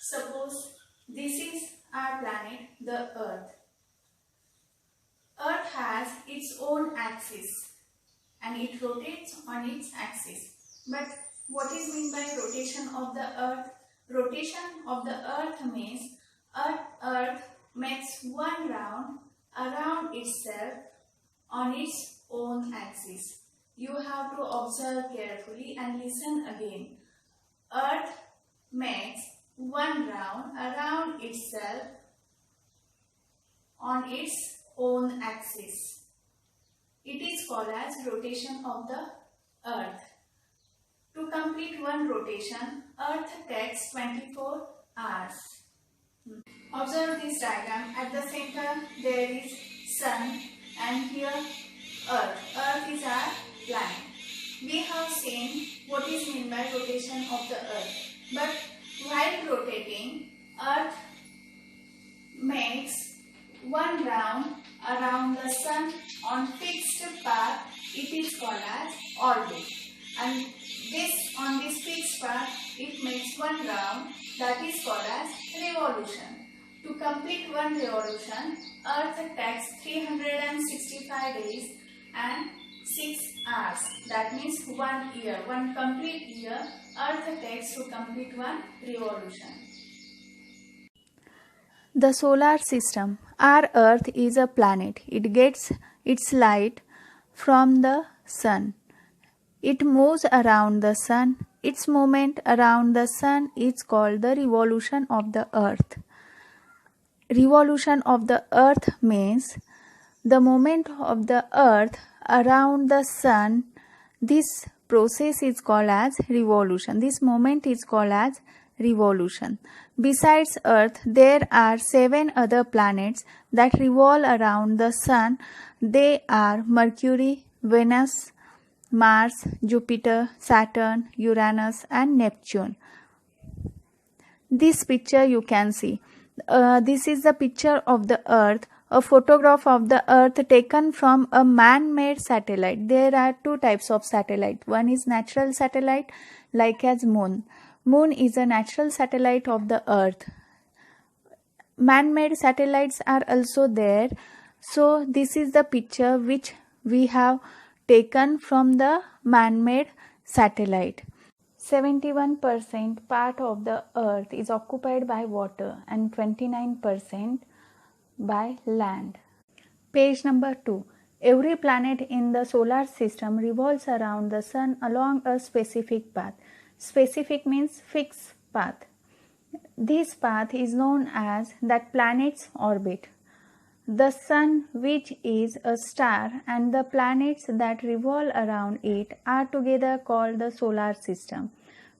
Suppose this is our planet, the Earth. Earth has its own axis and it rotates on its axis. But what is meant by rotation of the Earth? Rotation of the Earth means Earth makes one round around itself on its own axis. You have to observe carefully and listen again. Earth makes one round around itself on its own axis. It is called as rotation of the Earth. To complete one rotation, Earth takes 24 hours. Observe this diagram. At the center there is Sun and here Earth. Earth is our planet. We have seen what is meant by rotation of the Earth. But while rotating, Earth makes one round around the Sun on fixed path. It is called as orbit. And on this fixed path, it makes one round, that is called as revolution. To complete one revolution, Earth takes 365 days and 6 hours. That means 1 year. One complete year Earth takes to complete one revolution. The solar system. Our Earth is a planet. It gets its light from the sun. It moves around the sun. Its movement around the sun is called the revolution of the Earth. Revolution of the Earth means the movement of the Earth around the sun. This process is called as revolution. This movement is called as revolution. Besides Earth, there are 7 other planets that revolve around the sun. They are Mercury, Venus, Mars, Jupiter, Saturn, Uranus and Neptune. This picture you can see. This is the picture of the Earth, a photograph of the Earth taken from a man-made satellite. There are 2 types of satellite. One is natural satellite like as Moon. Moon is a natural satellite of the Earth. Man-made satellites are also there. So this is the picture which we have taken from the man-made satellite. 71% part of the Earth is occupied by water and 29% by land. Page number 2. Every planet in the solar system revolves around the sun along a specific path. Specific means fixed path. This path is known as that planet's orbit. The sun, which is a star, and the planets that revolve around it are together called the solar system.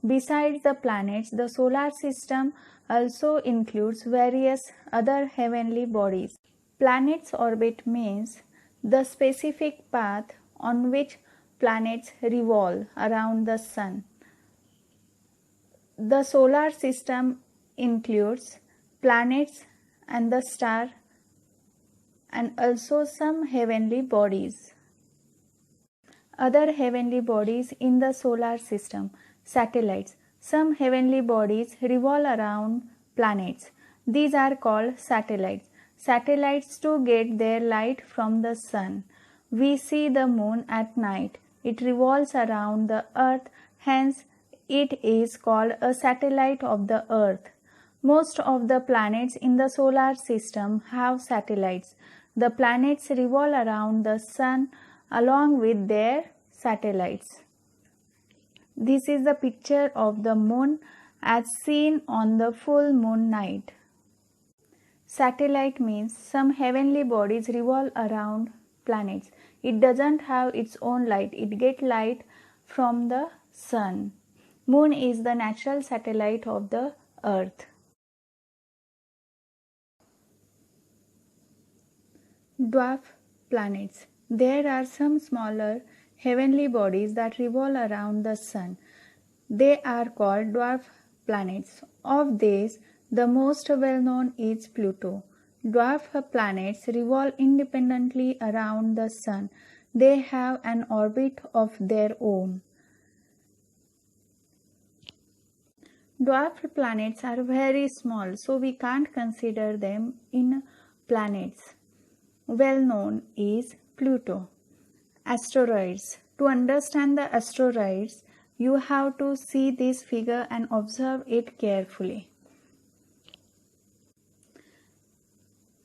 Besides the planets, the solar system also includes various other heavenly bodies. Planet's orbit means the specific path on which planets revolve around the sun. The solar system includes planets and the star and also some heavenly bodies. Other heavenly bodies in the solar system. Satellites. Some heavenly bodies revolve around planets. These are called satellites. Satellites too get their light from the sun. We see the moon at night. It revolves around the earth, hence it is called a satellite of the earth. Most of the planets in the solar system have satellites. The planets revolve around the sun along with their satellites. This is the picture of the moon as seen on the full moon night. Satellite means some heavenly bodies revolve around planets. It doesn't have its own light. It gets light from the sun. Moon is the natural satellite of the earth. Dwarf planets. There are some smaller heavenly bodies that revolve around the sun. They are called dwarf planets. Of these, the most well-known is Pluto. Dwarf planets revolve independently around the sun. They have an orbit of their own. Dwarf planets are very small, so we can't consider them in planets. Well known is Pluto. Asteroids. To understand the asteroids, you have to see this figure and observe it carefully.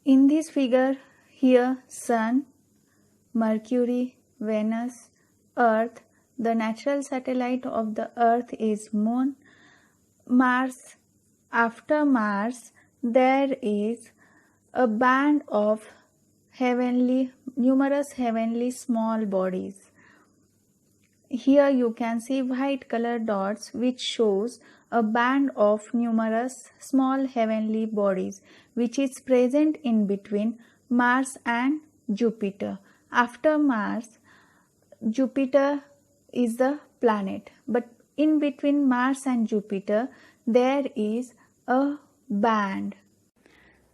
In this figure, here Sun, Mercury, Venus, Earth, the natural satellite of the Earth is Moon, Mars. After Mars, there is a band of numerous heavenly small bodies. Here you can see white color dots which shows a band of numerous small heavenly bodies which is present in between Mars and Jupiter. After Mars, Jupiter is the planet, but in between Mars and Jupiter there is a band.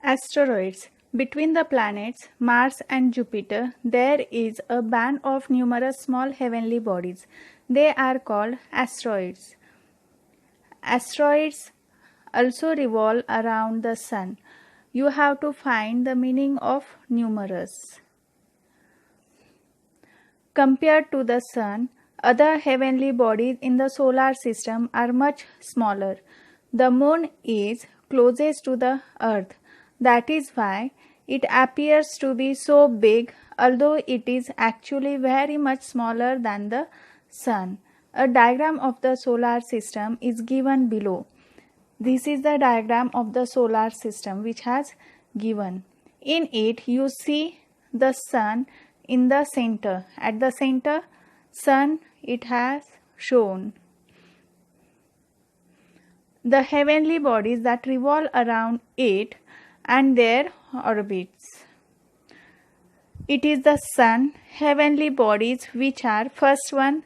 Asteroids. Between the planets Mars and Jupiter, there is a band of numerous small heavenly bodies. They are called asteroids. Asteroids also revolve around the Sun. You have to find the meaning of numerous. Compared to the Sun, other heavenly bodies in the solar system are much smaller. The Moon is closest to the Earth. That is why it appears to be so big, although it is actually very much smaller than the Sun. A diagram of the solar system is given below. This is the diagram of the solar system which has given. In it you see the Sun in the center. At the center, Sun it has shown. The heavenly bodies that revolve around it and their orbits. It is the Sun, heavenly bodies which are first one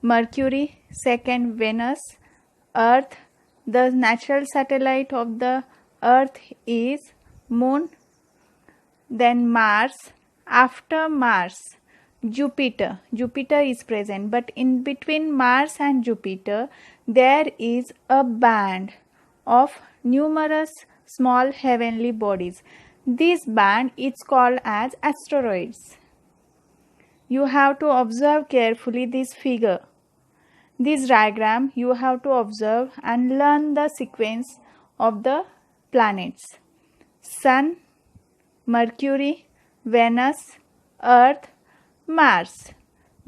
Mercury, second Venus, Earth. The natural satellite of the Earth is Moon, then Mars. After Mars, Jupiter. Jupiter is present, but in between Mars and Jupiter there is a band of numerous small heavenly bodies. This band is called as asteroids. You have to observe carefully this figure. This diagram you have to observe and learn the sequence of the planets. Sun, Mercury, Venus, Earth, Mars,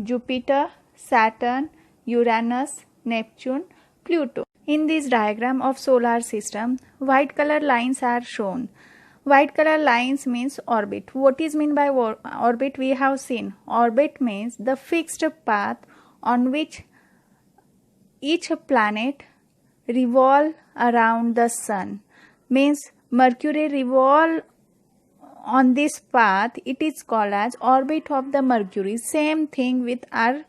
Jupiter, Saturn, Uranus, Neptune, Pluto. In this diagram of solar system, white color lines are shown. White color lines means orbit. What is meant by orbit? We have seen. Orbit means the fixed path on which each planet revolve around the Sun. Means Mercury revolve on this path. It is called as orbit of the Mercury. Same thing with our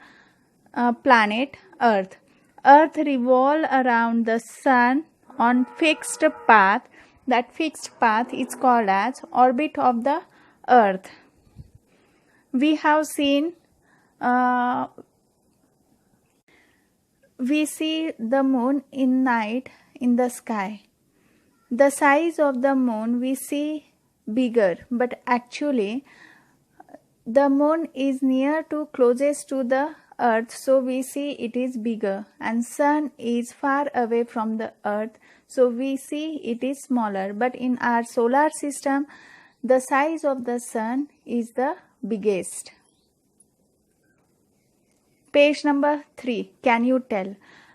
planet Earth. Earth revolve around the Sun on fixed path. That fixed path is called as orbit of the Earth. We have seen we see the moon in night in the sky. The size of the moon we see bigger, but actually the moon is near to closest to the Earth, so we see it is bigger, and Sun is far away from the Earth, so we see it is smaller. But in our solar system, the size of the Sun is the biggest. Page number 3. Can you tell?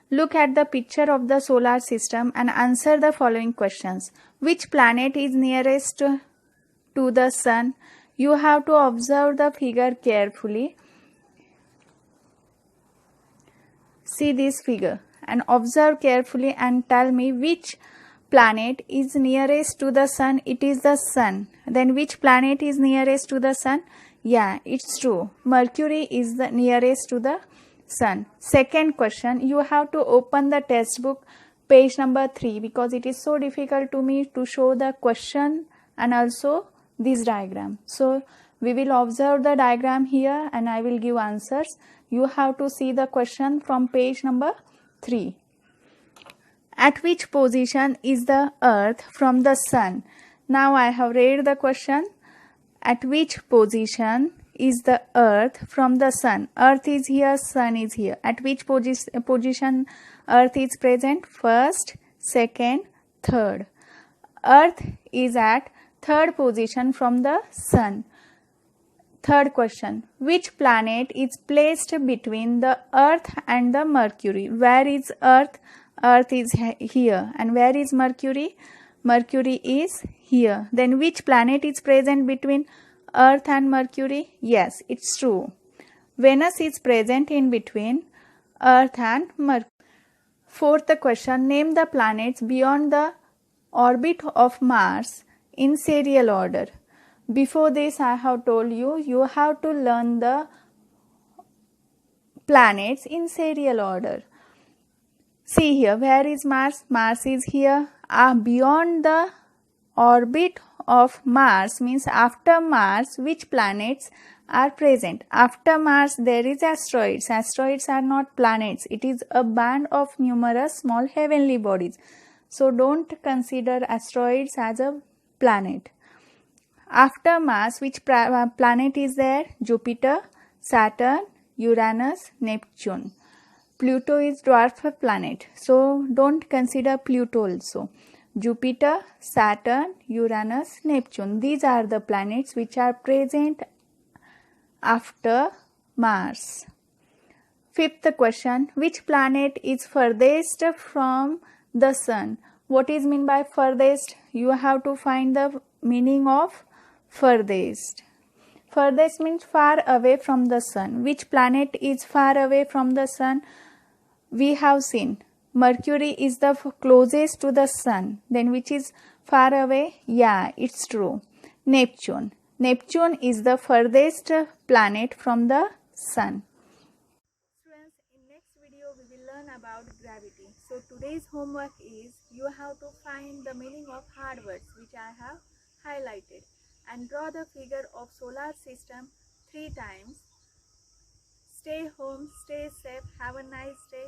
Look at the picture of the solar system and answer the following questions. Which planet is nearest to the Sun? You have to observe the figure carefully. See this figure and observe carefully and tell me which planet is nearest to the Sun. It is the Sun. Then which planet is nearest to the Sun? Yeah, it's true. Mercury is the nearest to the Sun. Second question, you have to open the textbook page number 3 because it is so difficult to me to show the question and also this diagram. So we will observe the diagram here and I will give answers. You have to see the question from page number 3. At which position is the earth from the sun? Now I have read the question. At which position is the earth from the sun? Earth is here, sun is here. At which position earth is present? First, second, third. Earth is at third position from the sun. Third question. Which planet is placed between the earth and the Mercury? Where is earth? Earth is here. And where is Mercury? Mercury is here. Then which planet is present between earth and Mercury? Yes, it's true. Venus is present in between earth and Mercury. Fourth question. Name the planets beyond the orbit of Mars in serial order. Before this, I have told you, you have to learn the planets in serial order. See here, where is Mars? Mars is here. Beyond the orbit of Mars means after Mars, which planets are present? After Mars, there is asteroids. Asteroids are not planets. It is a band of numerous small heavenly bodies. So don't consider asteroids as a planet. After Mars, which planet is there? Jupiter, Saturn, Uranus, Neptune. Pluto is dwarf planet. So don't consider Pluto also. Jupiter, Saturn, Uranus, Neptune. These are the planets which are present after Mars. Fifth question. Which planet is furthest from the sun? What is meant by furthest? You have to find the meaning of furthest. Furthest means far away from the sun. Which planet is far away from the sun? We have seen Mercury is the closest to the sun. Then which is far away? Yeah, it's true. Neptune. Neptune is the furthest planet from the sun. Students, in next video we will learn about gravity. So today's homework is you have to find the meaning of hard words which I have highlighted and draw the figure of solar system 3 times. Stay home, stay safe, have a nice day.